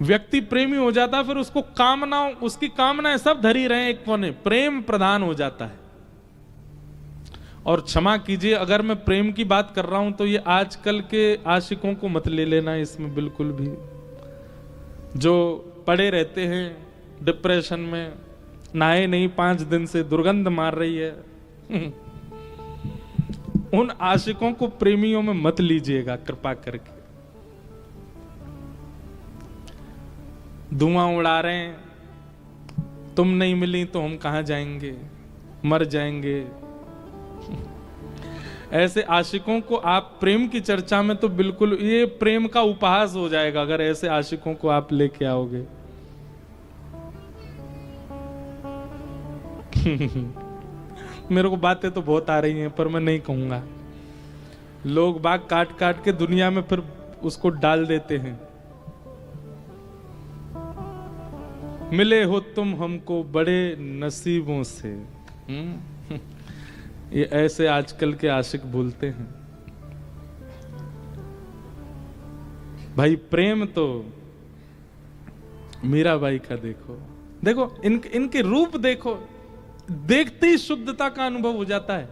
व्यक्ति प्रेमी हो जाता है, फिर उसको कामना, उसकी कामनाएं सब धरी रहे एक कोने, प्रेम प्रधान हो जाता है। और क्षमा कीजिए अगर मैं प्रेम की बात कर रहा हूं तो ये आजकल के आशिकों को मत ले लेना इसमें बिल्कुल भी, जो पड़े रहते हैं डिप्रेशन में, नहाए नहीं 5 दिन से, दुर्गंध मार रही है। उन आशिकों को प्रेमियों में मत लीजिएगा कृपा करके। धुआं उड़ा रहे हैं, तुम नहीं मिली तो हम कहां जाएंगे, मर जाएंगे। ऐसे आशिकों को आप प्रेम की चर्चा में तो बिल्कुल, ये प्रेम का उपहास हो जाएगा अगर ऐसे आशिकों को आप लेके आओगे। मेरे को बातें तो बहुत आ रही हैं पर मैं नहीं कहूंगा। लोग बाग काट काट के दुनिया में फिर उसको डाल देते हैं। मिले हो तुम हमको बड़े नसीबों से। ये ऐसे आजकल के आशिक बोलते हैं। भाई प्रेम तो मीराबाई का देखो, देखो इनके रूप देखो, देखते ही शुद्धता का अनुभव हो जाता है।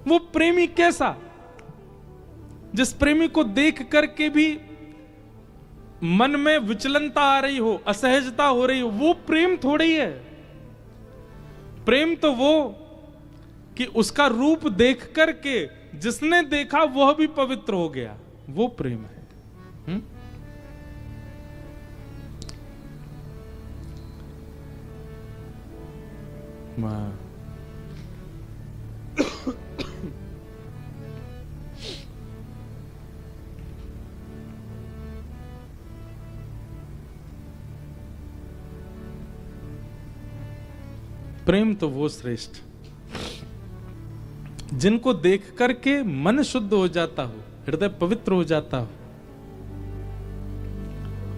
वो प्रेमी कैसा, जिस प्रेमी को देख करके भी मन में विचलनता आ रही हो, असहजता हो रही हो, वो प्रेम थोड़ी है। प्रेम तो वो कि उसका रूप देख करके जिसने देखा वह भी पवित्र हो गया, वो प्रेम है। प्रेम तो वो श्रेष्ठ जिनको देख करके मन शुद्ध हो जाता हो, हृदय पवित्र हो जाता हो,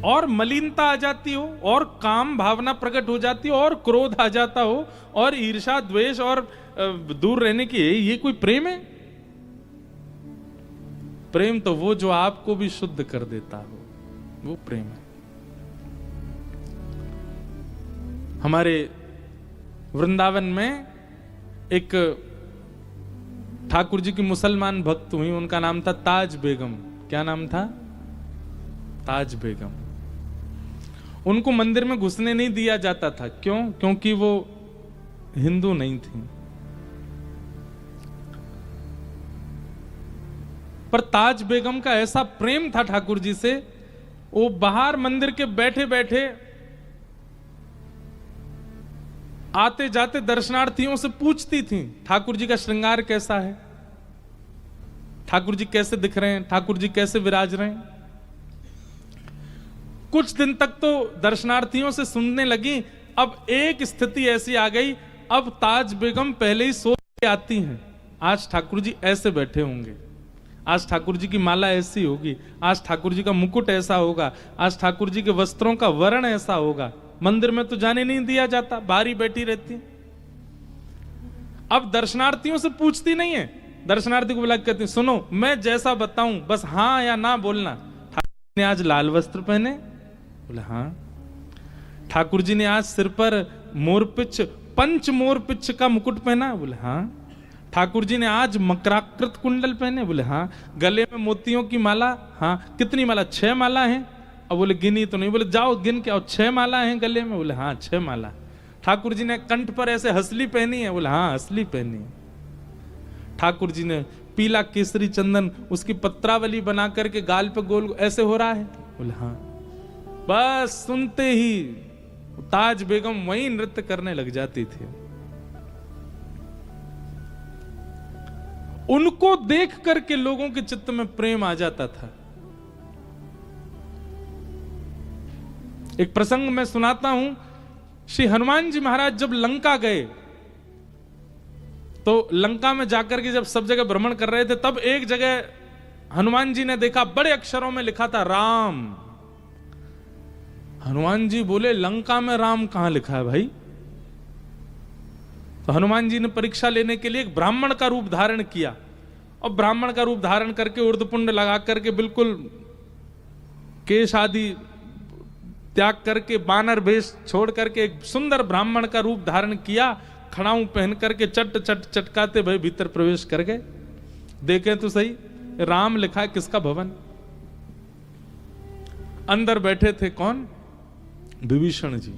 और मलिनता आ जाती हो, और काम भावना प्रकट हो जाती हो, और क्रोध आ जाता हो, और ईर्ष्या द्वेष और दूर रहने की, ये कोई प्रेम है? प्रेम तो वो जो आपको भी शुद्ध कर देता हो, वो प्रेम है। हमारे वृंदावन में एक ठाकुर जी की मुसलमान भक्त हुई, उनका नाम था ताज बेगम। क्या नाम था? ताज बेगम। उनको मंदिर में घुसने नहीं दिया जाता था। क्यों? क्योंकि वो हिंदू नहीं थी। पर ताज बेगम का ऐसा प्रेम था ठाकुर जी से, वो बाहर मंदिर के बैठे बैठे आते जाते दर्शनार्थियों से पूछती थी, ठाकुर जी का श्रृंगार कैसा है, ठाकुर जी कैसे दिख रहे हैं, ठाकुर जी कैसे विराज रहे हैं। कुछ दिन तक तो दर्शनार्थियों से सुनने लगी। अब एक स्थिति ऐसी आ गई, अब ताज बेगम पहले ही सोच के आती हैं, आज ठाकुर जी ऐसे बैठे होंगे, आज ठाकुर जी की माला ऐसी होगी, आज ठाकुर जी का मुकुट ऐसा होगा, आज ठाकुर जी के वस्त्रों का वर्ण ऐसा होगा। मंदिर में तो जाने नहीं दिया जाता, बाहर ही बैठी रहती। अब दर्शनार्थियों से पूछती नहीं है, दर्शनार्थी को बुला के कहती, सुनो मैं जैसा बताऊं बस हाँ या ना बोलना। ठाकुर जी ने आज लाल वस्त्र पहने? बोले हाँ। ठाकुर जी ने आज सिर पर मोरपिच, पंच मोरपिच का मुकुट पहना? बोले हाँ। ठाकुर जी ने आज मकराकृत कुंडल पहने? बोले हाँ। गले में मोतियों की माला? हाँ। कितनी माला? 6 माला हैं। अब बोले गिनी तो नहीं। बोले जाओ गिन के आओ, 6 माला हैं गले में? बोले हाँ 6 माला। ठाकुर जी ने कंठ पर ऐसे हसली पहनी है? बोले हाँ हसली पहनी है। ठाकुर जी ने पीला केसरी चंदन उसकी पत्रावली बना करके गाल पे गोल ऐसे हो रहा है? बोले हाँ। बस सुनते ही ताज बेगम वहीं नृत्य करने लग जाती थी। उनको देख करके लोगों के चित्त में प्रेम आ जाता था। एक प्रसंग मैं सुनाता हूं। श्री हनुमान जी महाराज जब लंका गए तो लंका में जाकर के जब सब जगह भ्रमण कर रहे थे, तब एक जगह हनुमान जी ने देखा बड़े अक्षरों में लिखा था राम। हनुमान जी बोले लंका में राम कहां लिखा है भाई? तो हनुमान जी ने परीक्षा लेने के लिए एक ब्राह्मण का रूप धारण किया, और ब्राह्मण का रूप धारण करके उर्दपुंड लगा करके बिल्कुल केश आदि त्याग करके बानर वेश छोड़ करके एक सुंदर ब्राह्मण का रूप धारण किया, खड़ाऊ पहन करके चट चट चटकाते भाई भीतर प्रवेश कर गए। देखें तो सही, राम लिखा है, किसका भवन? अंदर बैठे थे कौन? विभीषण जी।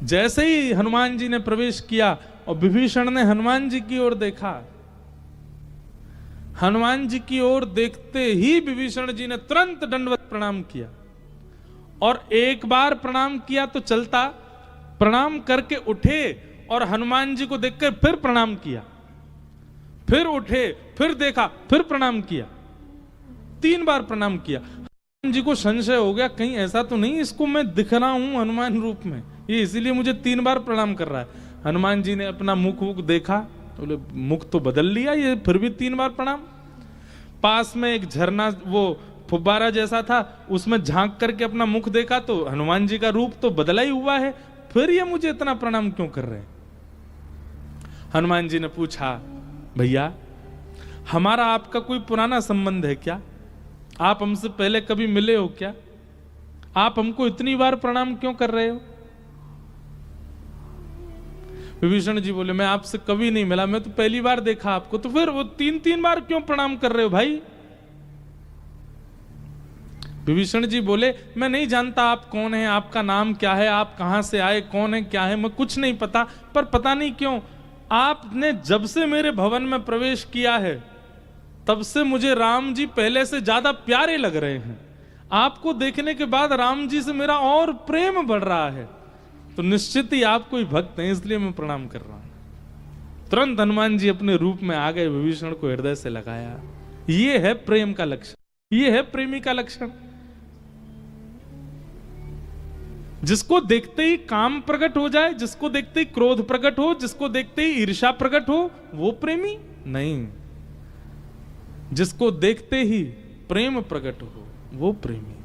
जैसे ही हनुमान जी ने प्रवेश किया और विभीषण ने हनुमान जी की ओर देखा, हनुमान जी की ओर देखते ही विभीषण जी ने तुरंत दंडवत प्रणाम किया, और एक बार प्रणाम किया तो चलता, प्रणाम करके उठे और हनुमान जी को देखकर फिर प्रणाम किया, फिर उठे, फिर देखा, फिर प्रणाम किया, 3 बार प्रणाम किया। हनुमान जी को संशय हो गया, कहीं ऐसा तो नहीं इसको मैं दिख रहा हूं हनुमान रूप में, ये इसीलिए मुझे 3 बार प्रणाम कर रहा है। हनुमान जी ने अपना मुख देखा, बोले मुख तो बदल लिया, ये फिर भी 3 बार प्रणाम। पास में एक झरना, वो फुब्बारा जैसा था, उसमें झांक करके अपना मुख देखा तो हनुमान जी का रूप तो बदला ही हुआ है, फिर ये मुझे इतना प्रणाम क्यों कर रहे हैं? हनुमान जी ने पूछा, भैया हमारा आपका कोई पुराना संबंध है क्या? आप हमसे पहले कभी मिले हो क्या? आप हमको इतनी बार प्रणाम क्यों कर रहे हो? विभीषण जी बोले, मैं आपसे कभी नहीं मिला, मैं तो पहली बार देखा आपको, तो फिर वो 3 बार क्यों प्रणाम कर रहे हो भाई? विभीषण जी बोले, मैं नहीं जानता आप कौन है, आपका नाम क्या है, आप कहां से आए, कौन है, क्या है, मैं कुछ नहीं पता, पर पता नहीं क्यों आपने जब से मेरे भवन में प्रवेश किया है तब से मुझे राम जी पहले से ज्यादा प्यारे लग रहे हैं। आपको देखने के बाद राम जी से मेरा और प्रेम बढ़ रहा है, तो निश्चित ही आप कोई भक्त हैं, इसलिए मैं प्रणाम कर रहा हूं। तुरंत हनुमान जी अपने रूप में आ गए, विभीषण को हृदय से लगाया। ये है प्रेम का लक्षण, ये है प्रेमी का लक्षण। जिसको देखते ही काम प्रकट हो जाए, जिसको देखते ही क्रोध प्रकट हो, जिसको देखते ही ईर्ष्या प्रकट हो, वो प्रेमी नहीं। जिसको देखते ही प्रेम प्रकट हो, वो प्रेमी।